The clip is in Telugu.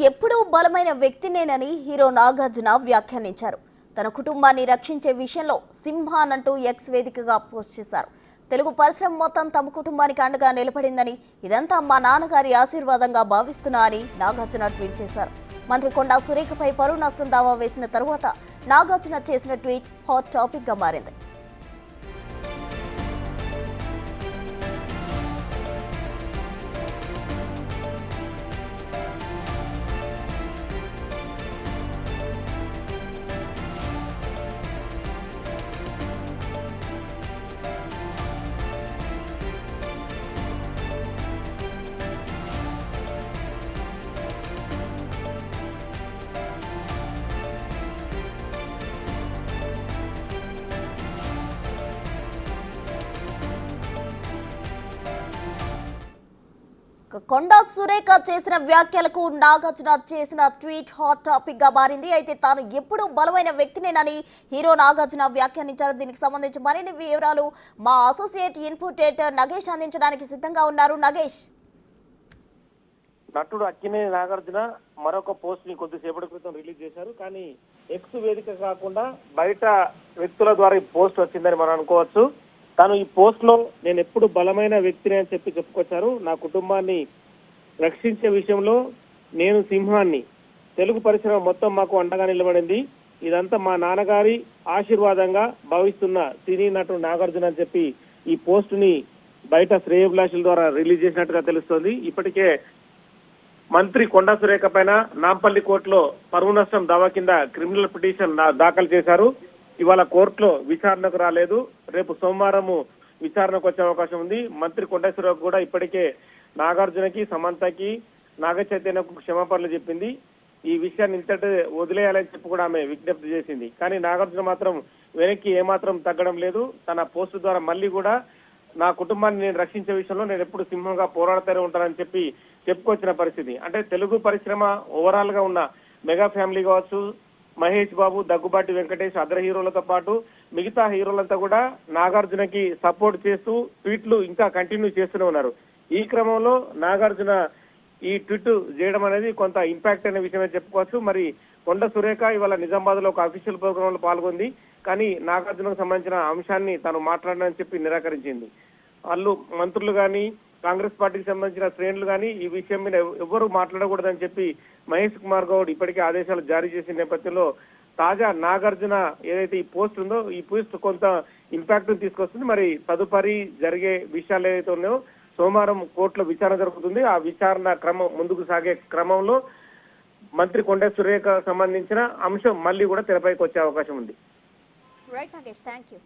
ఎప్పుడూ బలమైన వ్యక్తినేనని హీరో నాగార్జున వ్యాఖ్యానించారు. తన కుటుంబాన్ని రక్షించే విషయంలో సింహానంటూ ఎక్స్ వేదికగా పోస్ట్ చేశారు. తెలుగు పరిశ్రమ మొత్తం తమ కుటుంబానికి అండగా నిలబడిందని, ఇదంతా మా నాన్నగారి ఆశీర్వాదంగా భావిస్తున్నా అని నాగార్జున ట్వీట్ చేశారు. మంత్రి కొండా సురేఖపై పరువు నష్టం దావా వేసిన తరువాత నాగార్జున చేసిన ట్వీట్ హాట్ టాపిక్ గా మారింది. కొండా సురేఖ చేసిన వ్యాఖ్యలకు నాగార్జున చేసిన ట్వీట్ హాట్ టాపిక్ గా మారింది. అయితే తాను ఎప్పుడూ బలమైన వ్యక్తినేనని హీరో నాగార్జున వ్యాఖ్యానించారు. దీనికి సంబంధించి మరిన్ని వివరాలు మా అసోసియేట్ ఇన్పుటేటర్ నగేష్ అందించడానికి సిద్ధంగా ఉన్నారు. నగేష్, నటుడు అక్కినేని నాగార్జున మరొక పోస్ట్ ని కొద్దిసేపటి క్రితం రిలీజ్ చేశారు. కానీ ఎక్స్ వేదిక కాకుండా బయట వ్యక్తుల ద్వారా ఈ పోస్ట్ వచ్చిందని మనం అనుకోవచ్చు. తాను ఈ పోస్ట్ లో నేను ఎప్పుడు బలమైన వ్యక్తిని అని చెప్పుకొచ్చారు. నా కుటుంబాన్ని రక్షించే విషయంలో నేను సింహాన్ని, తెలుగు పరిశ్రమ మొత్తం మాకు అండగా నిలబడింది, ఇదంతా మా నాన్నగారి ఆశీర్వాదంగా భావిస్తున్న సినీ నటుడు నాగార్జున అని చెప్పి ఈ పోస్ట్ ని బయట శ్రేయోభిలాషుల ద్వారా రిలీజ్ చేసినట్టుగా తెలుస్తోంది. ఇప్పటికే మంత్రి కొండా సురేఖ పైన నాంపల్లి కోర్టులో పరువు నష్టం దావా కింద క్రిమినల్ పిటిషన్ దాఖలు చేశారు. ఇవాళ కోర్టులో విచారణకు రాలేదు. రేపు సోమవారము విచారణకు వచ్చే అవకాశం ఉంది. మంత్రి కొండా సురేఖ కూడా ఇప్పటికే నాగార్జునకి, సమంతకి, నాగ చైతన్యకు క్షమాపణలు చెప్పింది. ఈ విషయాన్ని ఇంతటి వదిలేయాలని చెప్పి కూడా ఆమె విజ్ఞప్తి చేసింది. కానీ నాగార్జున మాత్రం వెనక్కి ఏమాత్రం తగ్గడం లేదు. తన పోస్టు ద్వారా మళ్ళీ కూడా నా కుటుంబాన్ని నేను రక్షించే విషయంలో నేను ఎప్పుడు సింహంగా పోరాడుతూనే ఉంటానని చెప్పి చెప్పుకొచ్చిన పరిస్థితి. అంటే తెలుగు పరిశ్రమ ఓవరాల్ గా ఉన్న మెగా ఫ్యామిలీ కావచ్చు, మహేష్ బాబు, దగ్గుబాటి వెంకటేష్, అదర్ హీరోలతో పాటు మిగతా హీరోలంతా కూడా నాగార్జునకి సపోర్ట్ చేస్తూ ట్వీట్లు ఇంకా కంటిన్యూ చేస్తూనే ఉన్నారు. ఈ క్రమంలో నాగార్జున ఈ ట్వీట్ చేయడం అనేది కొంత ఇంపాక్ట్ అనే విషయమే చెప్పుకోవచ్చు. మరి కొండ సురేఖ ఇవాళ నిజామాబాద్ లో ఒక అఫీషియల్ ప్రోగ్రామ్ లో పాల్గొంది. కానీ నాగార్జునకు సంబంధించిన అంశాన్ని తాను మాట్లాడనని చెప్పి నిరాకరించింది. వాళ్ళు మంత్రులు కానీ, కాంగ్రెస్ పార్టీకి సంబంధించిన శ్రేణులు కానీ ఈ విషయం మీద ఎవరు మాట్లాడకూడదని చెప్పి మహేష్ కుమార్ గౌడ్ ఇప్పటికే ఆదేశాలు జారీ చేసిన నేపథ్యంలో తాజా నాగార్జున ఏదైతే ఈ పోస్ట్ ఉందో ఈ పోస్ట్ కొంత ఇంపాక్ట్ తీసుకొస్తుంది. మరి తదుపరి జరిగే విషయాలు ఏదైతే ఉన్నాయో సోమవారం కోర్టులో విచారణ జరుగుతుంది. ఆ విచారణ క్రమం ముందుకు సాగే క్రమంలో మంత్రి కొండా సురేఖ సంబంధించిన అంశం మళ్ళీ కూడా తెరపైకి వచ్చే అవకాశం ఉంది. Right Nagesh, thank you.